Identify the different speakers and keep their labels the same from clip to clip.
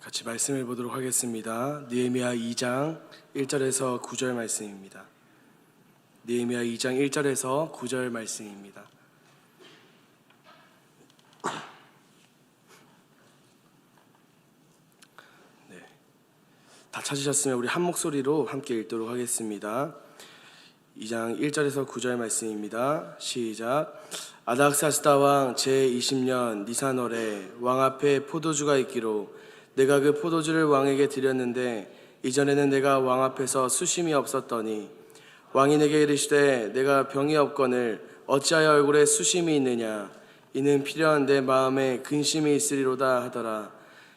Speaker 1: 같이 말씀을 보도록 하겠습니다. 느헤미야 2장 1절에서 9절 말씀입니다. 느헤미야 2장 1절에서 9절 말씀입니다. 다 찾으셨으면 우리 한 목소리로 함께 읽도록 하겠습니다. 2장 1절에서 9절 말씀입니다. 시작. 아닥사스다 왕 제20년 니산월에 왕 앞에 포도주가 있기로 내가 그 포도주를 왕에게 드렸는데 이전에는 내가 왕 앞에서 수심이 없었더니 왕이 내게 이르시되 내가 병이 없거늘 어찌하여 얼굴에 수심이 있느냐 이는 필요한 내 마음에 근심이 있으리로다 하더라.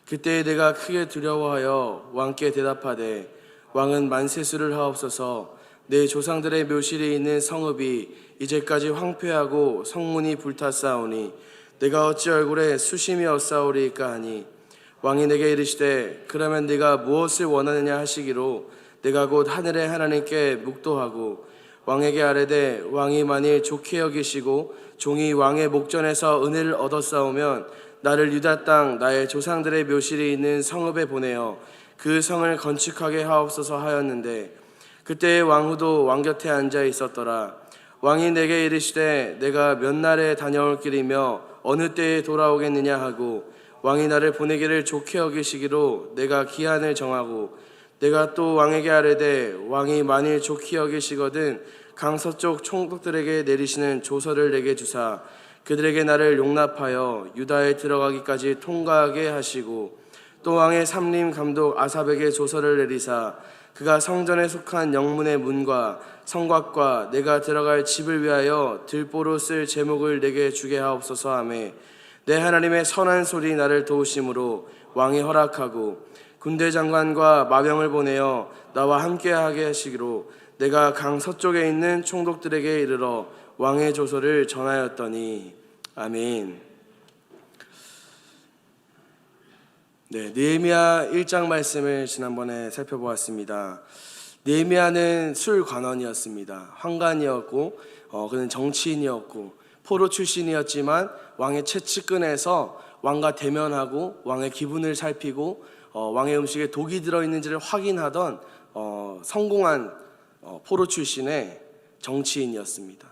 Speaker 1: 그때 내가 크게 두려워하여 왕께 대답하되 왕은 만세수를 하옵소서. 내 조상들의 묘실에 있는 성읍이 이제까지 황폐하고 성문이 불탔사오니 내가 어찌 얼굴에 수심이 없사오리까 하니 왕이 내게 이르시되 그러면 네가 무엇을 원하느냐 하시기로 내가 곧 하늘의 하나님께 묵도하고 왕에게 아뢰되 왕이 만일 좋게 여기시고 종이 왕의 목전에서 은혜를 얻었사오면 나를 유다 땅 나의 조상들의 묘실에 있는 성읍에 보내어 그 성을 건축하게 하옵소서 하였는데 그때 왕후도 왕 곁에 앉아 있었더라. 왕이 내게 이르시되 내가 몇 날에 다녀올 길이며 어느 때에 돌아오겠느냐 하고 왕이 나를 보내기를 좋게 여기시기로 내가 기한을 정하고 내가 또 왕에게 아뢰되 왕이 만일 좋게 여기시거든 강서쪽 총독들에게 내리시는 조서를 내게 주사 그들에게 나를 용납하여 유다에 들어가기까지 통과하게 하시고 또 왕의 삼림 감독 아삽에게 조서를 내리사 그가 성전에 속한 영문의 문과 성곽과 내가 들어갈 집을 위하여 들보로 쓸 제목을 내게 주게 하옵소서 하매 내 하나님의 선한 소리 나를 도우심으로 왕이 허락하고 군대 장관과 마병을 보내어 나와 함께하게 하시기로 내가 강 서쪽에 있는 총독들에게 이르러 왕의 조서를 전하였더니 아멘. 느헤미야 1장 말씀을 지난번에 살펴보았습니다. 느헤미야는 술관원이었습니다. 황관이었고 그는 정치인이었고 포로 출신이었지만 왕의 채찍근에서 왕과 대면하고 왕의 기분을 살피고 왕의 음식에 독이 들어있는지를 확인하던 성공한 포로 출신의 정치인이었습니다.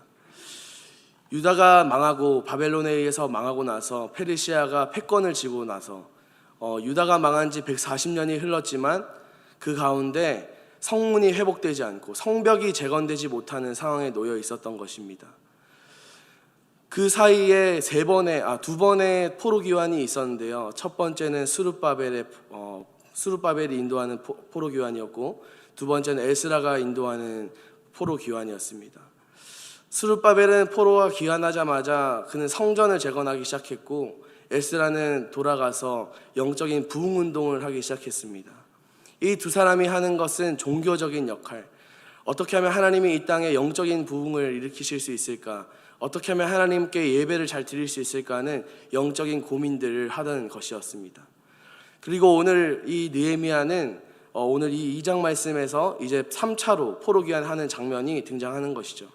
Speaker 1: 유다가 망하고 바벨론에 의해서 망하고 나서 페르시아가 패권을 쥐고 나서 유다가 망한 지 140년이 흘렀지만 그 가운데 성문이 회복되지 않고 성벽이 재건되지 못하는 상황에 놓여 있었던 것입니다. 그 사이에 두 번의 포로 귀환이 있었는데요. 첫 번째는 수룹바벨이 인도하는 포로 귀환이었고 두 번째는 에스라가 인도하는 포로 귀환이었습니다. 수룹바벨은 포로가 귀환하자마자 그는 성전을 재건하기 시작했고 에스라는 돌아가서 영적인 부흥운동을 하기 시작했습니다. 이 두 사람이 하는 것은 종교적인 역할, 어떻게 하면 하나님이 이 땅에 영적인 부흥을 일으키실 수 있을까, 어떻게 하면 하나님께 예배를 잘 드릴 수 있을까 하는 영적인 고민들을 하던 것이었습니다. 그리고 오늘 이 느헤미야는 오늘 이 2장 말씀에서 이제 3차로 포로 귀환하는 장면이 등장하는 것이죠.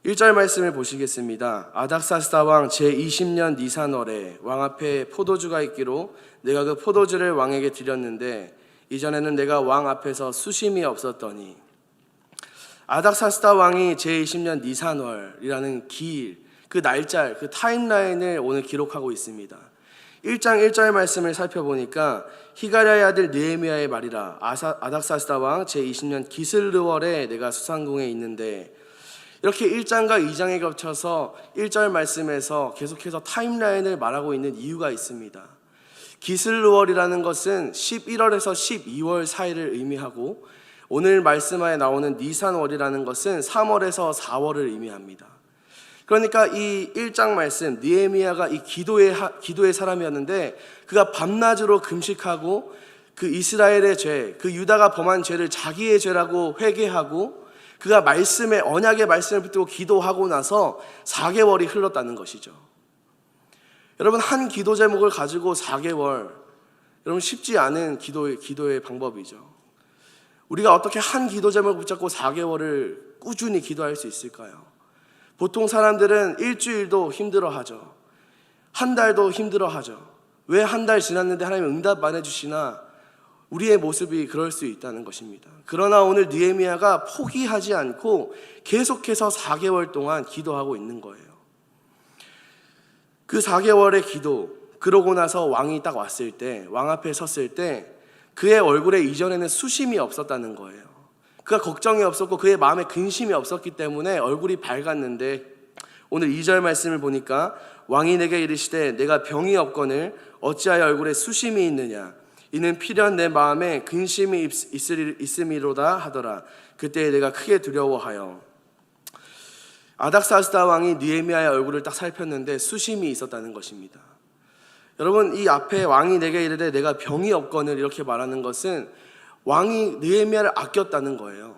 Speaker 1: 1절 말씀을 보시겠습니다. 아닥사스다 왕 제20년 니산월에 왕 앞에 포도주가 있기로 내가 그 포도주를 왕에게 드렸는데 이전에는 내가 왕 앞에서 수심이 없었더니 아닥사스다 왕이 제20년 니산월이라는 그 날짜, 그 타임라인을 오늘 기록하고 있습니다. 1장 1절 말씀을 살펴보니까 히가랴의 아들 느헤미야의 말이라 아닥사스다 왕 제20년 기슬르월에 내가 수상궁에 있는데 이렇게 1장과 2장에 겹쳐서 1절 말씀에서 계속해서 타임라인을 말하고 있는 이유가 있습니다. 기슬르월이라는 것은 11월에서 12월 사이를 의미하고 오늘 말씀에 나오는 니산월이라는 것은 3월에서 4월을 의미합니다. 그러니까 이 1장 말씀 느헤미야가 이 기도의 사람이었는데 그가 밤낮으로 금식하고 그 이스라엘의 죄, 그 유다가 범한 죄를 자기의 죄라고 회개하고 그가 언약의 말씀을 붙들고 기도하고 나서 4개월이 흘렀다는 것이죠. 여러분, 한 기도 제목을 가지고 4개월, 여러분 쉽지 않은 기도의 방법이죠. 우리가 어떻게 한 기도 제목을 붙잡고 4개월을 꾸준히 기도할 수 있을까요? 보통 사람들은 일주일도 힘들어하죠. 한 달도 힘들어하죠. 왜 한 달 지났는데 하나님 응답 안 해주시나? 우리의 모습이 그럴 수 있다는 것입니다. 그러나 오늘 느헤미야가 포기하지 않고 계속해서 4개월 동안 기도하고 있는 거예요. 그 4개월의 기도, 그러고 나서 왕이 딱 왔을 때, 왕 앞에 섰을 때 그의 얼굴에 이전에는 수심이 없었다는 거예요. 그가 걱정이 없었고 그의 마음에 근심이 없었기 때문에 얼굴이 밝았는데, 오늘 2절 말씀을 보니까 왕이 내게 이르시되 내가 병이 없거늘 어찌하여 얼굴에 수심이 있느냐? 이는 필연 내 마음에 근심이 있음이로다 하더라. 그때 내가 크게 두려워하여. 아닥사스다 왕이 느헤미야의 얼굴을 딱 살폈는데 수심이 있었다는 것입니다. 여러분, 이 앞에 왕이 내게 이르되 내가 병이 없거늘 이렇게 말하는 것은 왕이 느헤미야를 아꼈다는 거예요.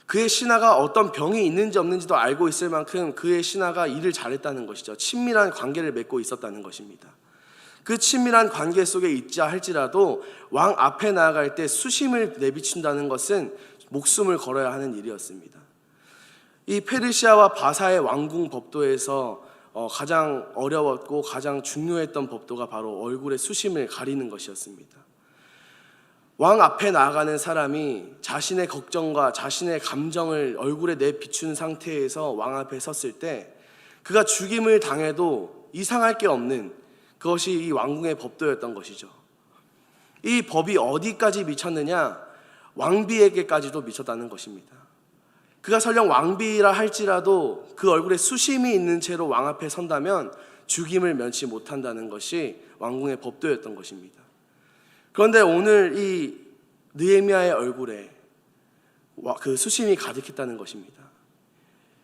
Speaker 1: 그의 신하가 어떤 병이 있는지 없는지도 알고 있을 만큼 그의 신하가 일을 잘했다는 것이죠. 친밀한 관계를 맺고 있었다는 것입니다. 그 친밀한 관계 속에 있자 할지라도 왕 앞에 나아갈 때 수심을 내비춘다는 것은 목숨을 걸어야 하는 일이었습니다. 이 페르시아와 바사의 왕궁 법도에서 가장 어려웠고 가장 중요했던 법도가 바로 얼굴의 수심을 가리는 것이었습니다. 왕 앞에 나아가는 사람이 자신의 걱정과 자신의 감정을 얼굴에 내비춘 상태에서 왕 앞에 섰을 때 그가 죽임을 당해도 이상할 게 없는 그것이 이 왕궁의 법도였던 것이죠. 이 법이 어디까지 미쳤느냐? 왕비에게까지도 미쳤다는 것입니다. 그가 설령 왕비라 할지라도 그 얼굴에 수심이 있는 채로 왕 앞에 선다면 죽임을 면치 못한다는 것이 왕궁의 법도였던 것입니다. 그런데 오늘 이 느헤미야의 얼굴에 그 수심이 가득했다는 것입니다.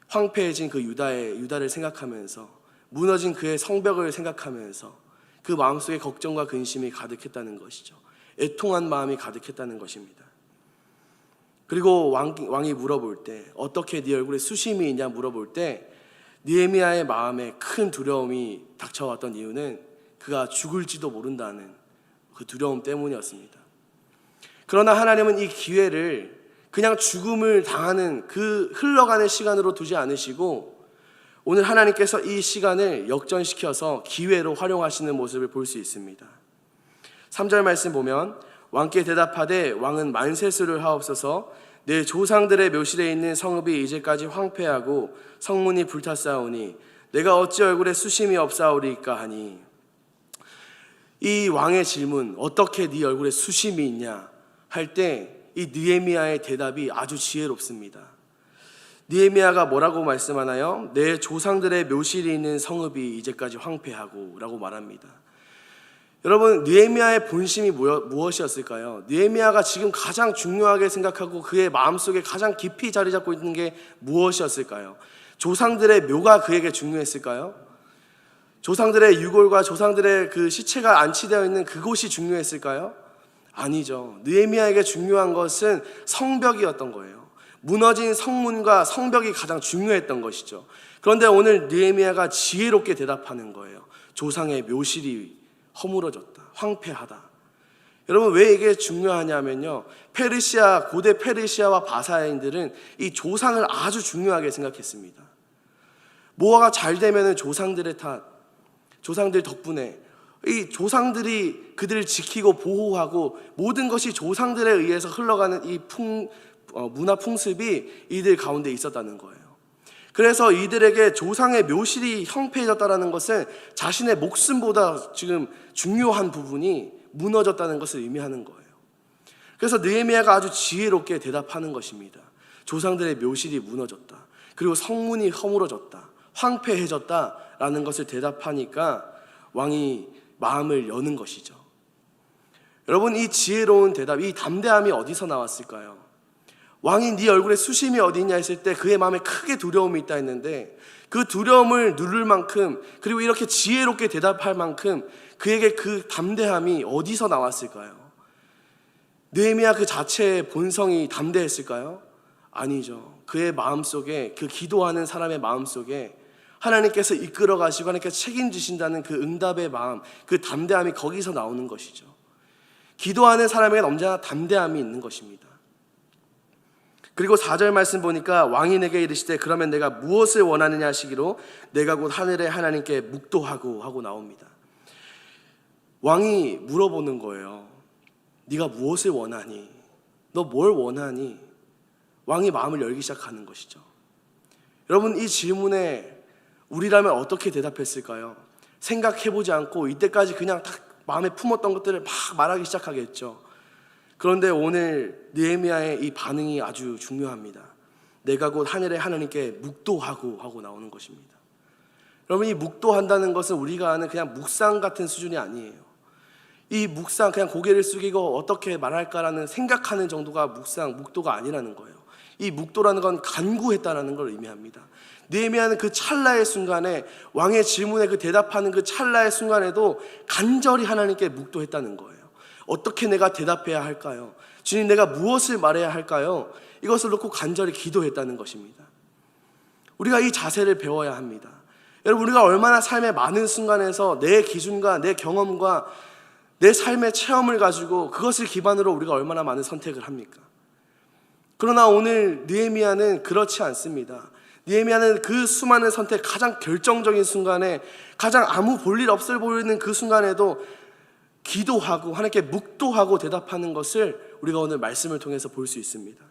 Speaker 1: 황폐해진 그 유다를 생각하면서, 무너진 그의 성벽을 생각하면서 그 마음속에 걱정과 근심이 가득했다는 것이죠. 애통한 마음이 가득했다는 것입니다. 그리고 왕이 물어볼 때 어떻게 네 얼굴에 수심이 있냐 물어볼 때 느헤미야의 마음에 큰 두려움이 닥쳐왔던 이유는 그가 죽을지도 모른다는 그 두려움 때문이었습니다. 그러나 하나님은 이 기회를 그냥 죽음을 당하는 그 흘러가는 시간으로 두지 않으시고 오늘 하나님께서 이 시간을 역전시켜서 기회로 활용하시는 모습을 볼 수 있습니다. 3절 말씀 보면 왕께 대답하되 왕은 만세수를 하옵소서 내 조상들의 묘실에 있는 성읍이 이제까지 황폐하고 성문이 불탔사오니 내가 어찌 얼굴에 수심이 없사오리까 하니. 이 왕의 질문, 어떻게 네 얼굴에 수심이 있냐 할 때 이 느헤미야의 대답이 아주 지혜롭습니다. 느헤미야가 뭐라고 말씀하나요? 내 조상들의 묘실이 있는 성읍이 이제까지 황폐하고 라고 말합니다. 여러분, 느헤미야의 본심이 무엇이었을까요? 느헤미야가 지금 가장 중요하게 생각하고 그의 마음속에 가장 깊이 자리 잡고 있는 게 무엇이었을까요? 조상들의 묘가 그에게 중요했을까요? 조상들의 유골과 조상들의 그 시체가 안치되어 있는 그곳이 중요했을까요? 아니죠. 느헤미야에게 중요한 것은 성벽이었던 거예요. 무너진 성문과 성벽이 가장 중요했던 것이죠. 그런데 오늘 느헤미야가 지혜롭게 대답하는 거예요. 조상의 묘실이 허물어졌다, 황폐하다. 여러분, 왜 이게 중요하냐면요, 고대 페르시아와 바사인들은 이 조상을 아주 중요하게 생각했습니다. 뭐가 잘 되면 조상들의 탓, 조상들 덕분에 이 조상들이 그들을 지키고 보호하고 모든 것이 조상들에 의해서 흘러가는 이 문화 풍습이 이들 가운데 있었다는 거예요. 그래서 이들에게 조상의 묘실이 황폐해졌다는 것은 자신의 목숨보다 지금 중요한 부분이 무너졌다는 것을 의미하는 거예요. 그래서 느헤미야가 아주 지혜롭게 대답하는 것입니다. 조상들의 묘실이 무너졌다, 그리고 성문이 허물어졌다, 황폐해졌다라는 것을 대답하니까 왕이 마음을 여는 것이죠. 여러분, 이 지혜로운 대답, 이 담대함이 어디서 나왔을까요? 왕이 네 얼굴에 수심이 어디 있냐 했을 때 그의 마음에 크게 두려움이 있다 했는데, 그 두려움을 누를 만큼, 그리고 이렇게 지혜롭게 대답할 만큼 그에게 그 담대함이 어디서 나왔을까요? 느헤미야 그 자체의 본성이 담대했을까요? 아니죠. 그의 마음속에, 그 기도하는 사람의 마음속에 하나님께서 이끌어 가시고 하나님께서 책임지신다는 그 응답의 마음, 그 담대함이 거기서 나오는 것이죠. 기도하는 사람에게는 언제나 담대함이 있는 것입니다. 그리고 4절 말씀 보니까 왕이 내게 이르시되 그러면 내가 무엇을 원하느냐 하시기로 내가 곧 하늘의 하나님께 묵도하고 하고 나옵니다. 왕이 물어보는 거예요. 네가 무엇을 원하니? 너 뭘 원하니? 왕이 마음을 열기 시작하는 것이죠. 여러분, 이 질문에 우리라면 어떻게 대답했을까요? 생각해보지 않고 이때까지 그냥 딱 마음에 품었던 것들을 막 말하기 시작하겠죠. 그런데 오늘 느헤미야의 이 반응이 아주 중요합니다. 내가 곧 하늘의 하나님께 묵도하고 하고 나오는 것입니다. 여러분, 이 묵도한다는 것은 우리가 아는 그냥 묵상 같은 수준이 아니에요. 이 묵상, 그냥 고개를 숙이고 어떻게 말할까라는 생각하는 정도가 묵도가 아니라는 거예요. 이 묵도라는 건 간구했다라는 걸 의미합니다. 느헤미야는 그 찰나의 순간에, 왕의 질문에 그 대답하는 그 찰나의 순간에도 간절히 하나님께 묵도했다는 거예요. 어떻게 내가 대답해야 할까요? 주님, 내가 무엇을 말해야 할까요? 이것을 놓고 간절히 기도했다는 것입니다. 우리가 이 자세를 배워야 합니다. 여러분, 우리가 얼마나 삶의 많은 순간에서 내 기준과 내 경험과 내 삶의 체험을 가지고 그것을 기반으로 우리가 얼마나 많은 선택을 합니까? 그러나 오늘 느헤미야는 그렇지 않습니다. 느헤미야는 그 수많은 선택, 가장 결정적인 순간에, 가장 아무 볼일 없을 보이는 그 순간에도 기도하고 하나님께 묵도하고 대답하는 것을 우리가 오늘 말씀을 통해서 볼 수 있습니다.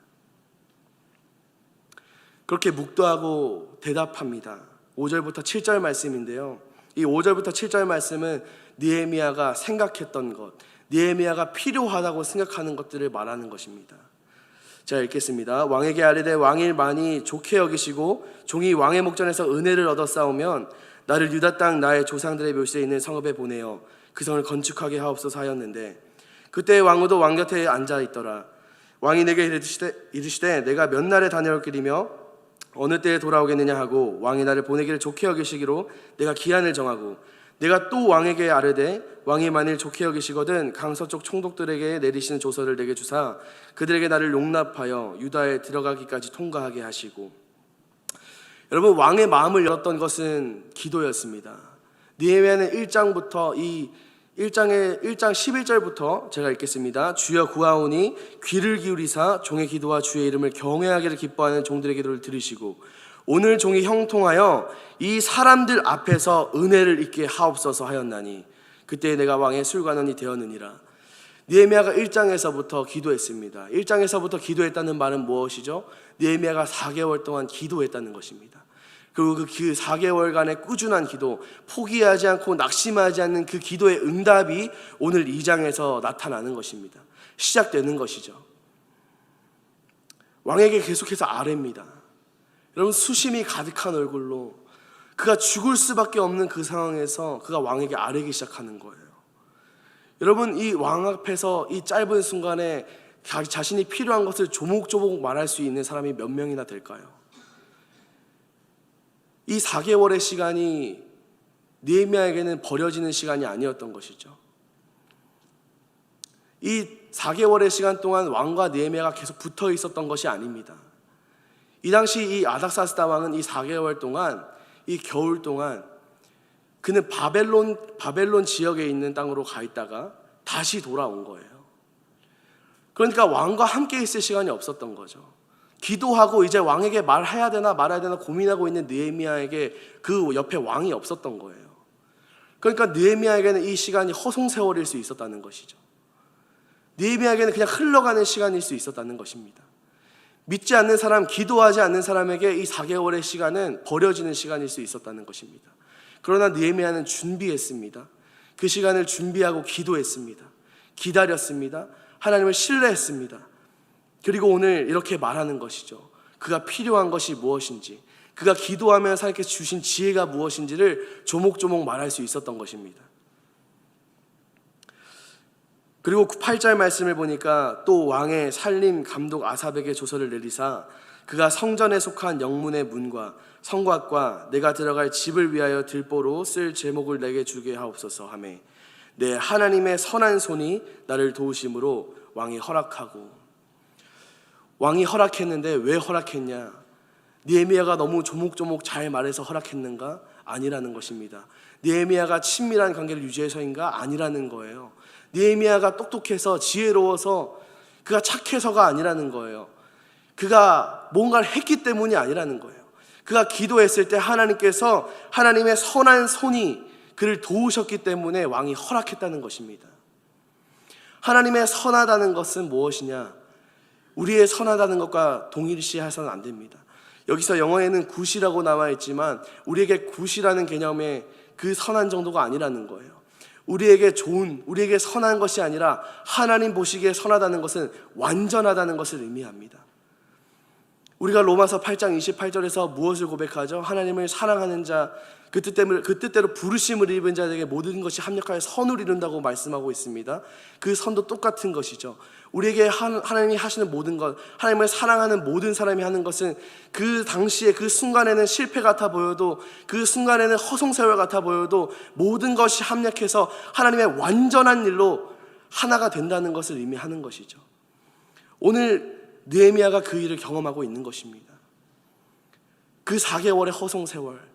Speaker 1: 그렇게 묵도하고 대답합니다. 5절부터 7절 말씀인데요, 이 5절부터 7절 말씀은 느헤미야가 생각했던 것, 느헤미야가 필요하다고 생각하는 것들을 말하는 것입니다. 자, 읽겠습니다. 왕에게 아뢰되 왕이 많이 좋게 여기시고 종이 왕의 목전에서 은혜를 얻어 싸우면 나를 유다 땅 나의 조상들의 묘실에 있는 성읍에 보내어 그 성을 건축하게 하옵소서 하였는데, 그때 왕후도 왕 곁에 앉아 있더라. 왕이 내게 이르시되 내가 몇 날에 다녀올 길이며 어느 때에 돌아오겠느냐 하고 왕이 나를 보내기를 좋게 여기시기로 내가 기한을 정하고, 내가 또 왕에게 아뢰되 왕이 만일 좋게 여기시거든 강서쪽 총독들에게 내리시는 조서를 내게 주사 그들에게 나를 용납하여 유다에 들어가기까지 통과하게 하시고. 여러분, 왕의 마음을 열었던 것은 기도였습니다. 느헤미야는 1장부터 이 1장 11절부터 제가 읽겠습니다. 주여 구하오니 귀를 기울이사 종의 기도와 주의 이름을 경외하기를 기뻐하는 종들의 기도를 들으시고 오늘 종이 형통하여 이 사람들 앞에서 은혜를 입게 하옵소서 하였나니 그때 내가 왕의 술관원이 되었느니라. 느헤미야가 1장에서부터 기도했습니다. 1장에서부터 기도했다는 말은 무엇이죠? 느헤미야가 4개월 동안 기도했다는 것입니다. 그리고 그 4개월간의 꾸준한 기도, 포기하지 않고 낙심하지 않는 그 기도의 응답이 오늘 2장에서 나타나는 것입니다. 시작되는 것이죠. 왕에게 계속해서 아뢰입니다. 여러분, 수심이 가득한 얼굴로 그가 죽을 수밖에 없는 그 상황에서 그가 왕에게 아뢰기 시작하는 거예요. 여러분, 이 왕 앞에서 이 짧은 순간에 자신이 필요한 것을 조목조목 말할 수 있는 사람이 몇 명이나 될까요? 이 4개월의 시간이 느헤미야에게는 버려지는 시간이 아니었던 것이죠. 이 4개월의 시간 동안 왕과 느헤미야가 계속 붙어 있었던 것이 아닙니다. 이 당시 이 아닥사스다 왕은 이 4개월 동안, 이 겨울 동안 그는 바벨론 지역에 있는 땅으로 가 있다가 다시 돌아온 거예요. 그러니까 왕과 함께 있을 시간이 없었던 거죠. 기도하고 이제 왕에게 말해야 되나 말아야 되나 고민하고 있는 느헤미야에게 그 옆에 왕이 없었던 거예요. 그러니까 느헤미야에게는 이 시간이 허송세월일 수 있었다는 것이죠. 느헤미야에게는 그냥 흘러가는 시간일 수 있었다는 것입니다. 믿지 않는 사람, 기도하지 않는 사람에게 이 4개월의 시간은 버려지는 시간일 수 있었다는 것입니다. 그러나 느헤미야는 준비했습니다. 그 시간을 준비하고 기도했습니다. 기다렸습니다. 하나님을 신뢰했습니다. 그리고 오늘 이렇게 말하는 것이죠. 그가 필요한 것이 무엇인지, 그가 기도하면서 하나님께서 주신 지혜가 무엇인지를 조목조목 말할 수 있었던 것입니다. 그리고 8절 말씀을 보니까 또 왕의 살림 감독 아삽에게 조서를 내리사 그가 성전에 속한 영문의 문과 성곽과 내가 들어갈 집을 위하여 들보로 쓸 제목을 내게 주게 하옵소서 하매 내 하나님의 선한 손이 나를 도우심으로 왕이 허락하고. 왕이 허락했는데 왜 허락했냐? 느헤미야가 너무 조목조목 잘 말해서 허락했는가? 아니라는 것입니다. 느헤미야가 친밀한 관계를 유지해서인가? 아니라는 거예요. 느헤미야가 똑똑해서 지혜로워서 그가 착해서가 아니라는 거예요. 그가 뭔가를 했기 때문이 아니라는 거예요. 그가 기도했을 때 하나님께서 하나님의 선한 손이 그를 도우셨기 때문에 왕이 허락했다는 것입니다. 하나님의 선하다는 것은 무엇이냐? 우리의 선하다는 것과 동일시해서는 안 됩니다. 여기서 영어에는 굿이라고 나와 있지만 우리에게 굿이라는 개념의 그 선한 정도가 아니라는 거예요. 우리에게 좋은, 우리에게 선한 것이 아니라 하나님 보시기에 선하다는 것은 완전하다는 것을 의미합니다. 우리가 로마서 8장 28절에서 무엇을 고백하죠? 하나님을 사랑하는 자, 그 뜻대로 부르심을 입은 자에게 모든 것이 합력하여 선을 이룬다고 말씀하고 있습니다. 그 선도 똑같은 것이죠. 우리에게 하나님이 하시는 모든 것, 하나님을 사랑하는 모든 사람이 하는 것은 그 당시에 그 순간에는 실패 같아 보여도, 그 순간에는 허송세월 같아 보여도 모든 것이 합력해서 하나님의 완전한 일로 하나가 된다는 것을 의미하는 것이죠. 오늘 느헤미야가 그 일을 경험하고 있는 것입니다. 그 4개월의 허송세월,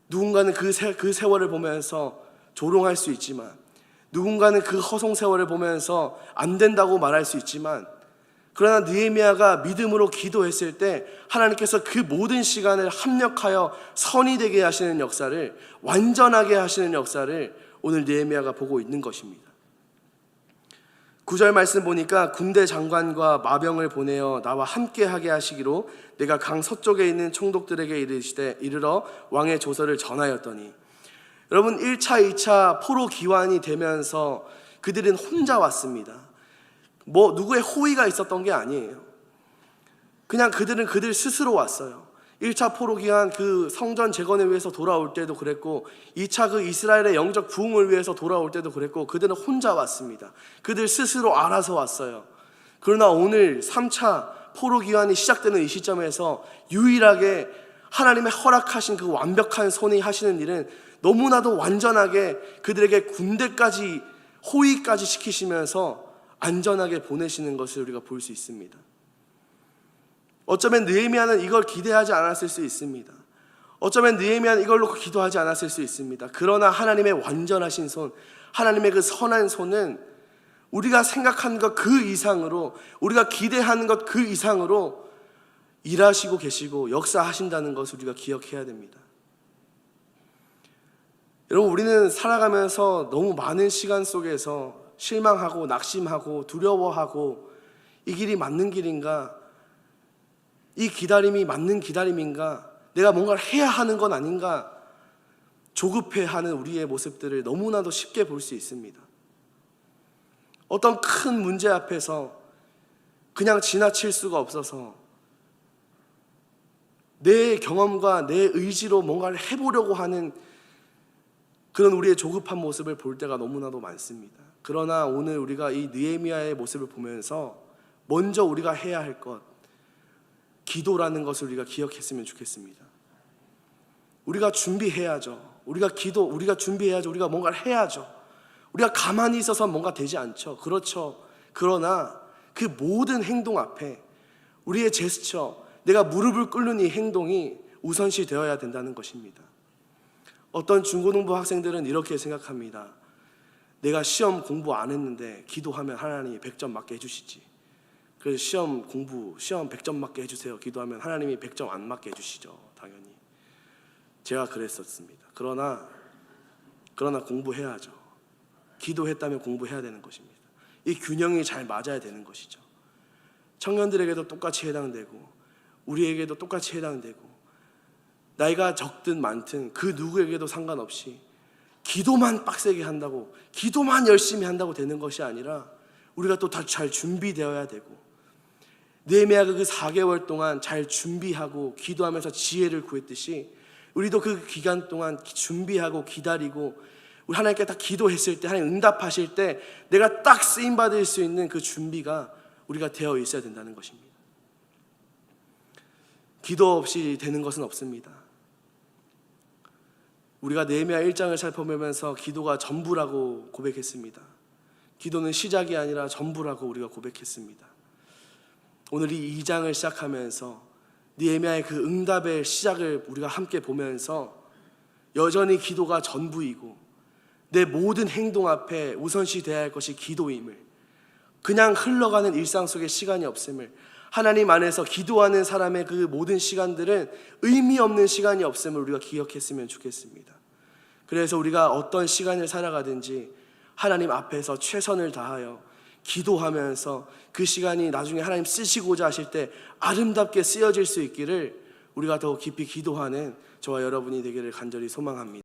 Speaker 1: 누군가는 그 세월을 보면서 조롱할 수 있지만, 누군가는 그 허송세월을 보면서 안 된다고 말할 수 있지만, 그러나 느헤미야가 믿음으로 기도했을 때 하나님께서 그 모든 시간을 합력하여 선이 되게 하시는 역사를, 완전하게 하시는 역사를 오늘 느헤미야가 보고 있는 것입니다. 9절 말씀 보니까 군대 장관과 마병을 보내어 나와 함께 하게 하시기로 내가 강 서쪽에 있는 총독들에게 이르러 왕의 조서를 전하였더니, 여러분 1차, 2차 포로 기환이 되면서 그들은 혼자 왔습니다. 누구의 호의가 있었던 게 아니에요. 그냥 그들은 그들 스스로 왔어요. 1차 포로 기환 그 성전 재건을 위해서 돌아올 때도 그랬고, 2차 그 이스라엘의 영적 부흥을 위해서 돌아올 때도 그랬고, 그들은 혼자 왔습니다. 그들 스스로 알아서 왔어요. 그러나 오늘 3차 포로 기환이 시작되는 이 시점에서 유일하게 하나님의 허락하신 그 완벽한 손이 하시는 일은 너무나도 완전하게 그들에게 군대까지 호위까지 시키시면서 안전하게 보내시는 것을 우리가 볼 수 있습니다. 어쩌면 느헤미야는 이걸 기대하지 않았을 수 있습니다. 어쩌면 느헤미야는 이걸 놓고 기도하지 않았을 수 있습니다. 그러나 하나님의 완전하신 손, 하나님의 그 선한 손은 우리가 생각하는 것 그 이상으로, 우리가 기대하는 것 그 이상으로 일하시고 계시고 역사하신다는 것을 우리가 기억해야 됩니다. 여러분, 우리는 살아가면서 너무 많은 시간 속에서 실망하고 낙심하고 두려워하고, 이 길이 맞는 길인가? 이 기다림이 맞는 기다림인가? 내가 뭔가를 해야 하는 건 아닌가? 조급해하는 우리의 모습들을 너무나도 쉽게 볼 수 있습니다. 어떤 큰 문제 앞에서 그냥 지나칠 수가 없어서 내 경험과 내 의지로 뭔가를 해보려고 하는 그런 우리의 조급한 모습을 볼 때가 너무나도 많습니다. 그러나 오늘 우리가 이 느헤미야의 모습을 보면서 먼저 우리가 해야 할 것, 기도라는 것을 우리가 기억했으면 좋겠습니다. 우리가 준비해야죠. 우리가 준비해야죠. 우리가 뭔가를 해야죠. 우리가 가만히 있어서 뭔가 되지 않죠. 그렇죠. 그러나 그 모든 행동 앞에 우리의 제스처, 내가 무릎을 꿇는 이 행동이 우선시 되어야 된다는 것입니다. 어떤 중고등부 학생들은 이렇게 생각합니다. 내가 시험 공부 안 했는데 기도하면 하나님이 100점 맞게 해주시지. 그래서 시험 100점 맞게 해주세요. 기도하면 하나님이 100점 안 맞게 해주시죠. 당연히. 제가 그랬었습니다. 그러나 공부해야죠. 기도했다면 공부해야 되는 것입니다. 이 균형이 잘 맞아야 되는 것이죠. 청년들에게도 똑같이 해당되고, 우리에게도 똑같이 해당되고, 나이가 적든 많든 그 누구에게도 상관없이 기도만 빡세게 한다고, 기도만 열심히 한다고 되는 것이 아니라 우리가 또 다 잘 준비되어야 되고, 느헤미야가 그 4개월 동안 잘 준비하고 기도하면서 지혜를 구했듯이 우리도 그 기간 동안 준비하고 기다리고, 우리 하나님께 딱 기도했을 때, 하나님 응답하실 때 내가 딱 쓰임받을 수 있는 그 준비가 우리가 되어 있어야 된다는 것입니다. 기도 없이 되는 것은 없습니다. 우리가 느헤미야 1장을 살펴보면서 기도가 전부라고 고백했습니다. 기도는 시작이 아니라 전부라고 우리가 고백했습니다. 오늘 이 2장을 시작하면서 느헤미야의 그 응답의 시작을 우리가 함께 보면서 여전히 기도가 전부이고 내 모든 행동 앞에 우선시 되어야 할 것이 기도임을, 그냥 흘러가는 일상 속에 시간이 없음을, 하나님 안에서 기도하는 사람의 그 모든 시간들은 의미 없는 시간이 없음을 우리가 기억했으면 좋겠습니다. 그래서 우리가 어떤 시간을 살아가든지 하나님 앞에서 최선을 다하여 기도하면서 그 시간이 나중에 하나님 쓰시고자 하실 때 아름답게 쓰여질 수 있기를 우리가 더 깊이 기도하는 저와 여러분이 되기를 간절히 소망합니다.